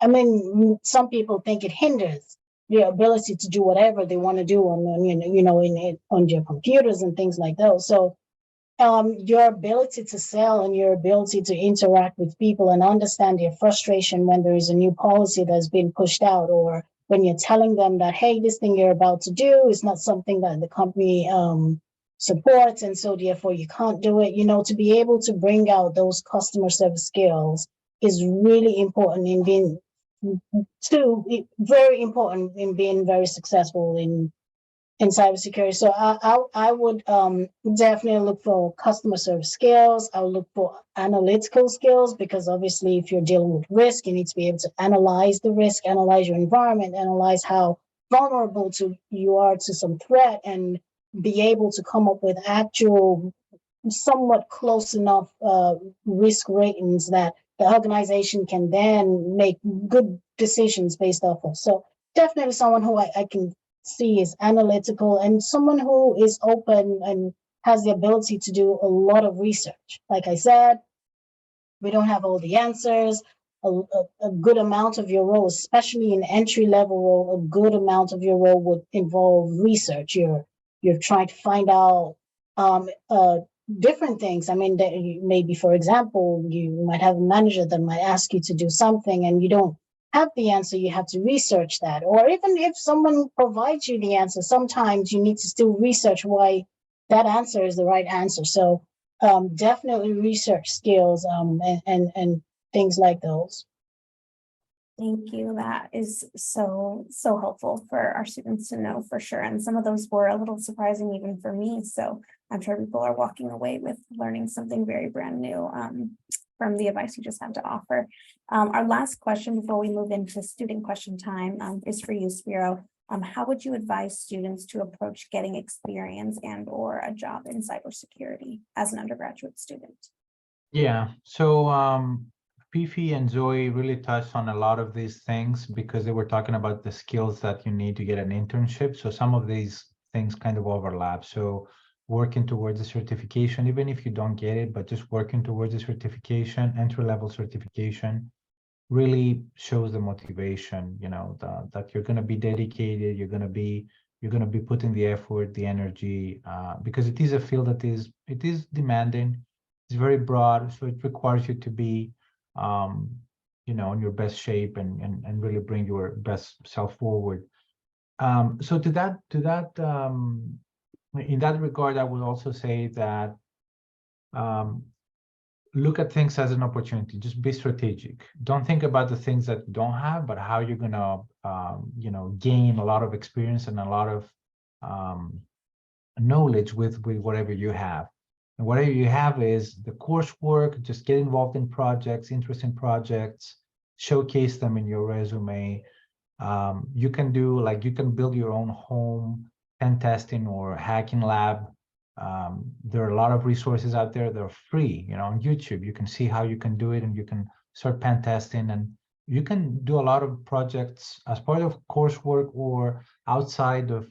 I mean, some people think it hinders the ability to do whatever they want to do on your computers and things like those. So your ability to sell and your ability to interact with people and understand their frustration when there is a new policy that's been pushed out, or when you're telling them that, hey, this thing you're about to do is not something that the company supports, and so therefore you can't do it. You know, to be able to bring out those customer service skills is really important in being very important in being very successful in cybersecurity. So I would definitely look for customer service skills. I'll look for analytical skills, because obviously if you're dealing with risk, you need to be able to analyze the risk, analyze your environment, analyze how vulnerable you are to some threat, and be able to come up with actual somewhat close enough risk ratings that the organization can then make good decisions based off of. So definitely someone who I can see is analytical, and someone who is open and has the ability to do a lot of research. Like I said, we don't have all the answers. A good amount of your role, especially in entry level role, a good amount of your role would involve research. You're trying to find out different things. I mean, maybe, for example, you might have a manager that might ask you to do something and you don't have the answer, you have to research that. Or even if someone provides you the answer, sometimes you need to still research why that answer is the right answer. So definitely research skills and things like those. Thank you. That is so helpful for our students to know for sure. And some of those were a little surprising even for me. So I'm sure people are walking away with learning something very brand new from the advice you just had to offer. Our last question before we move into student question time is for you, Spiro. how would you advise students to approach getting experience and or a job in cybersecurity as an undergraduate student? Yeah, so Fifi and Zoe really touched on a lot of these things because they were talking about the skills that you need to get an internship. So some of these things kind of overlap. So working towards a certification, even if you don't get it, but just working towards a certification, entry-level certification, really shows the motivation, that you're going to be dedicated, you're going to be putting the effort, the energy, because it is a field that it is demanding. It's very broad, so it requires you to be, in your best shape and really bring your best self forward. So to that, in that regard, I would also say that look at things as an opportunity. Just be strategic. Don't think about the things that you don't have, but how you're gonna, gain a lot of experience and a lot of knowledge with whatever you have. And whatever you have is the coursework. Just get involved in projects, interesting projects, showcase them in your resume. You can build your own home pen testing or hacking lab. There are a lot of resources out there that are free, on YouTube. You can see how you can do it, and you can start pen testing, and you can do a lot of projects as part of coursework or outside of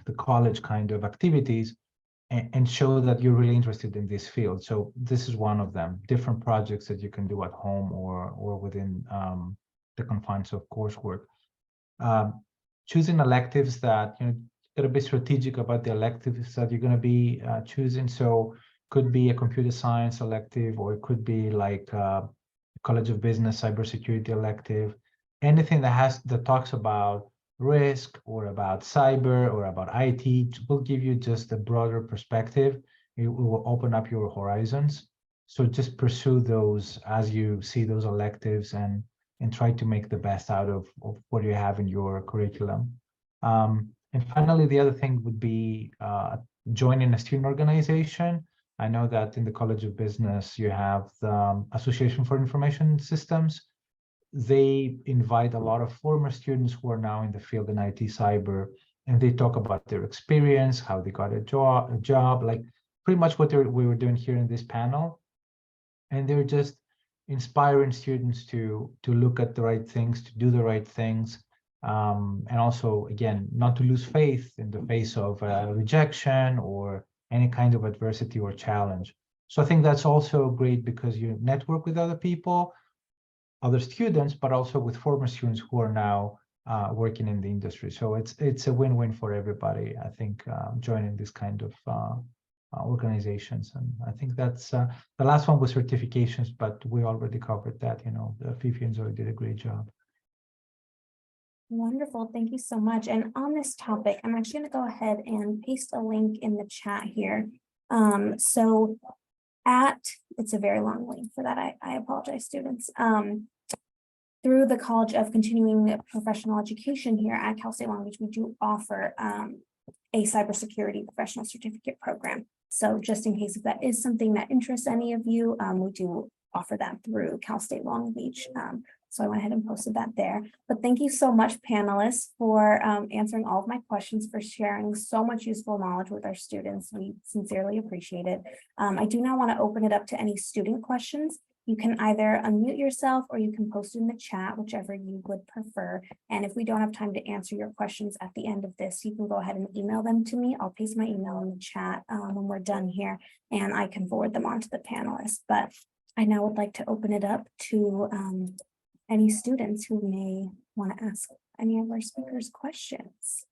the college kind of activities, and show that you're really interested in this field. So this is one of them. Different projects that you can do at home or within the confines of coursework. Choosing electives that got to be strategic about the electives that you're going to be choosing. So could be a computer science elective, or it could be like College of Business cybersecurity elective. Anything that talks about risk or about cyber or about IT will give you just a broader perspective. It will open up your horizons. So just pursue those as you see those electives, and try to make the best out of what you have in your curriculum. And finally, the other thing would be joining a student organization. I know that in the College of Business, you have the Association for Information Systems. They invite a lot of former students who are now in the field in IT cyber, and they talk about their experience, how they got a job, like pretty much what we were doing here in this panel. And they're just inspiring students to look at the right things, to do the right things, and also, again, not to lose faith in the face of rejection or any kind of adversity or challenge. So I think that's also great because you network with other people, other students, but also with former students who are now working in the industry. So it's a win-win for everybody, I think, joining this kind of organizations. And I think that's the last one was certifications, but we already covered that. Fifi and Zoe did a great job. Wonderful. Thank you so much. And on this topic, I'm actually going to go ahead and paste a link in the chat here. So it's a very long link for that. I apologize, students. Through the College of Continuing Professional Education here at Cal State Long Beach, we do offer a cybersecurity professional certificate program. So just in case if that is something that interests any of you, we do offer that through Cal State Long Beach. So I went ahead and posted that there. But thank you so much, panelists, for answering all of my questions, for sharing so much useful knowledge with our students. We sincerely appreciate it. I do now want to open it up to any student questions. You can either unmute yourself or you can post in the chat, whichever you would prefer. And if we don't have time to answer your questions at the end of this, you can go ahead and email them to me. I'll paste my email in the chat when we're done here, and I can forward them on to the panelists. But I now would like to open it up to any students who may want to ask any of our speakers questions.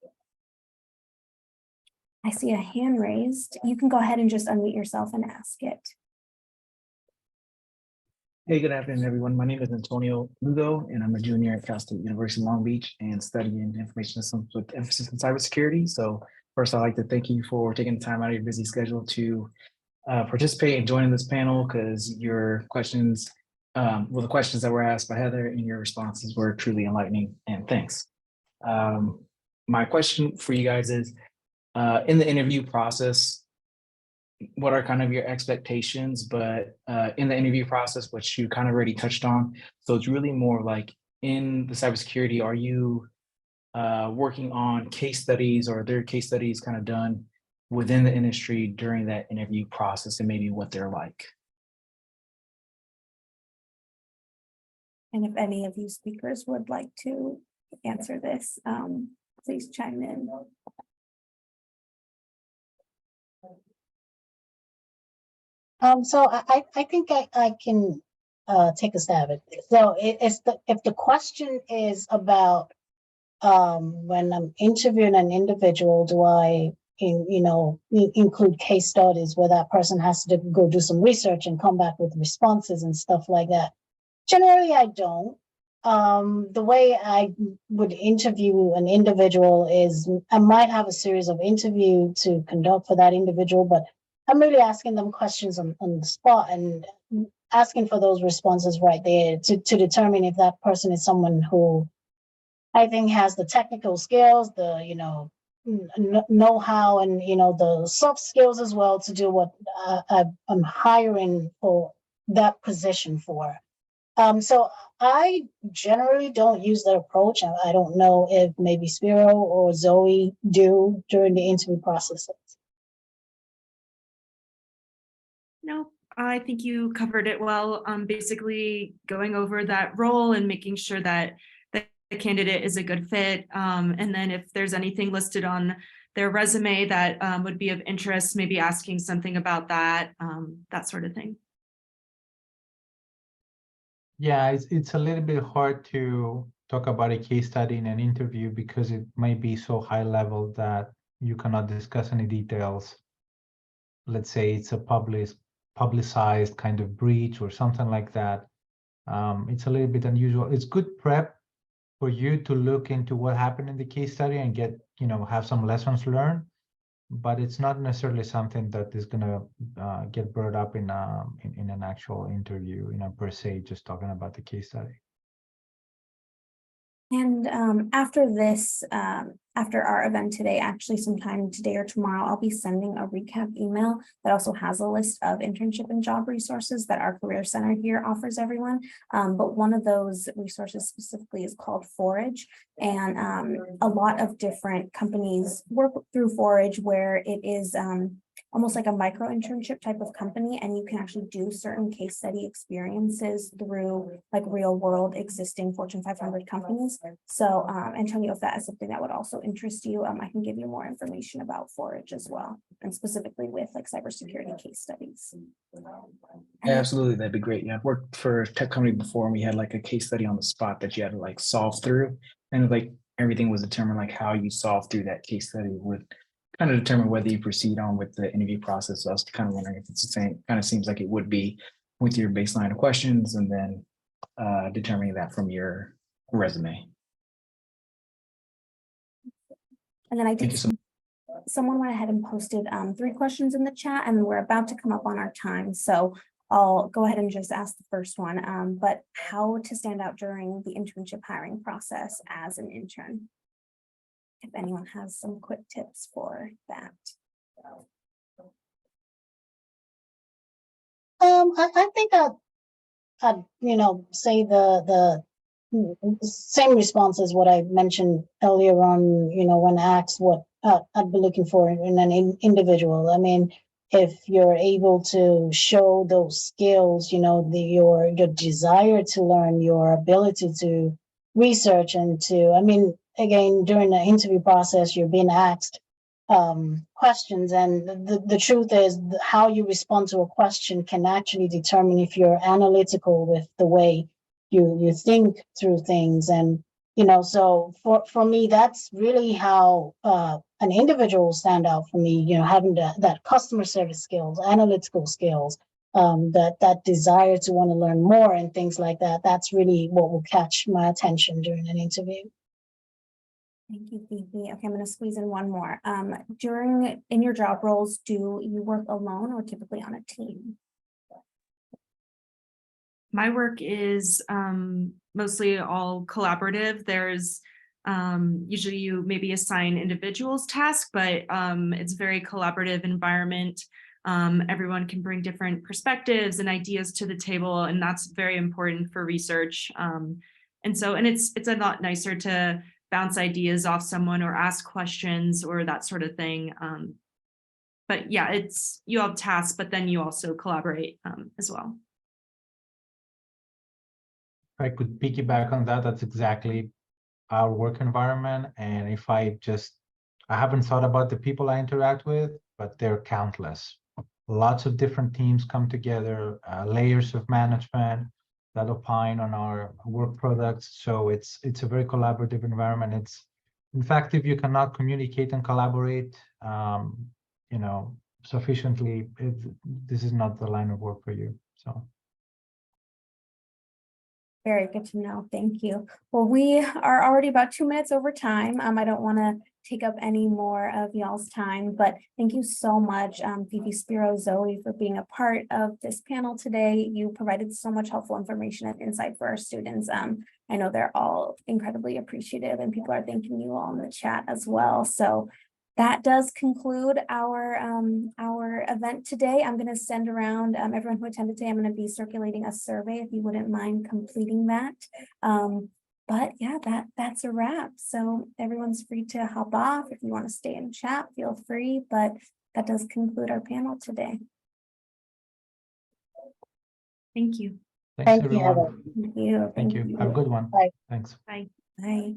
I see a hand raised. You can go ahead and just unmute yourself and ask it. Hey, good afternoon, everyone. My name is Antonio Lugo, and I'm a junior at Cal State University Long Beach and studying information systems with emphasis in cybersecurity. So first, I'd like to thank you for taking the time out of your busy schedule to participate and join in this panel, because your questions, the questions that were asked by Heather and your responses were truly enlightening, and thanks. My question for you guys is, in the interview process, what are kind of your expectations, but in the interview process, which you kind of already touched on. So it's really more like in the cybersecurity, are you working on case studies, or are there case studies kind of done within the industry during that interview process, and maybe what they're like? And if any of you speakers would like to answer this, please chime in. So I think I can take a stab at this. So if the question is about when I'm interviewing an individual, do I include case studies where that person has to go do some research and come back with responses and stuff like that? Generally, I don't. The way I would interview an individual is I might have a series of interview to conduct for that individual, but I'm really asking them questions on the spot and asking for those responses right there to determine if that person is someone who I think has the technical skills, the know-how, and the soft skills as well to do what I'm hiring for that position for. So I generally don't use that approach. I don't know if maybe Spiro or Zoe do during the interview processes. No, I think you covered it well. Basically going over that role and making sure that the candidate is a good fit. And then if there's anything listed on their resume that would be of interest, maybe asking something about that, that sort of thing. Yeah, it's a little bit hard to talk about a case study in an interview because it might be so high level that you cannot discuss any details. Let's say it's a publicized kind of breach or something like that. It's a little bit unusual. It's good prep for you to look into what happened in the case study and get, have some lessons learned, but it's not necessarily something that is going to get brought up in an actual interview, per se, just talking about the case study. And after this, after our event today, actually sometime today or tomorrow, I'll be sending a recap email that also has a list of internship and job resources that our Career Center here offers everyone. But one of those resources specifically is called Forage. And a lot of different companies work through Forage, where it is almost like a micro internship type of company, and you can actually do certain case study experiences through like real world existing Fortune 500 companies. So Antonio, if that is something that would also interest you, I can give you more information about Forage as well, and specifically with like cybersecurity case studies. Yeah, absolutely, that'd be great. Yeah, I've worked for a tech company before, and we had like a case study on the spot that you had to like solve through, and like everything was determined, like how you solve through that case study would kind of determine whether you proceed on with the interview process. So I was kind of wondering if it's the same, kind of seems like it would be with your baseline of questions and then determining that from your resume. And then I Thank did, you so someone went ahead and posted 3 questions in the chat, and we're about to come up on our time. So I'll go ahead and just ask the first one, but how to stand out during the internship hiring process as an intern? If anyone has some quick tips for that. I think I'd say the same response as what I mentioned earlier on, when asked what I'd be looking for in an individual. I mean, if you're able to show those skills, your desire to learn, your ability to research and again, during the interview process, you're being asked questions, and the truth is how you respond to a question can actually determine if you're analytical with the way you think through things. And so for me, that's really how an individual stand out for me, having that customer service skills, analytical skills, that desire to want to learn more and things like that. That's really what will catch my attention during an interview. Thank you, Fifi. Okay, I'm going to squeeze in one more. In your job roles, do you work alone or typically on a team? My work is mostly all collaborative. There's usually you maybe assign individuals tasks, but it's a very collaborative environment. Everyone can bring different perspectives and ideas to the table, and that's very important for research. And it's a lot nicer to bounce ideas off someone or ask questions or that sort of thing. But yeah, you have tasks, but then you also collaborate as well. If I could piggyback on that, that's exactly our work environment. And if I haven't thought about the people I interact with, but they're countless. Lots of different teams come together, layers of management that opine on our work products. So it's a very collaborative environment. In fact, if you cannot communicate and collaborate, sufficiently, this is not the line of work for you. So. Very good to know. Thank you. Well, we are already about 2 minutes over time. I don't want to take up any more of y'all's time, but thank you so much, Phoebe, Spiro, Zoe, for being a part of this panel today. You provided so much helpful information and insight for our students. I know they're all incredibly appreciative, and people are thanking you all in the chat as well. So that does conclude our event today. I'm going to send around everyone who attended today. I'm going to be circulating a survey if you wouldn't mind completing that. But yeah, that's a wrap. So everyone's free to hop off. If you want to stay and chat, feel free. But that does conclude our panel today. Thank you. Thanks, Thank you, everyone. Heather. Thank you. Thank you. Have a good one. Bye. Thanks. Bye. Bye.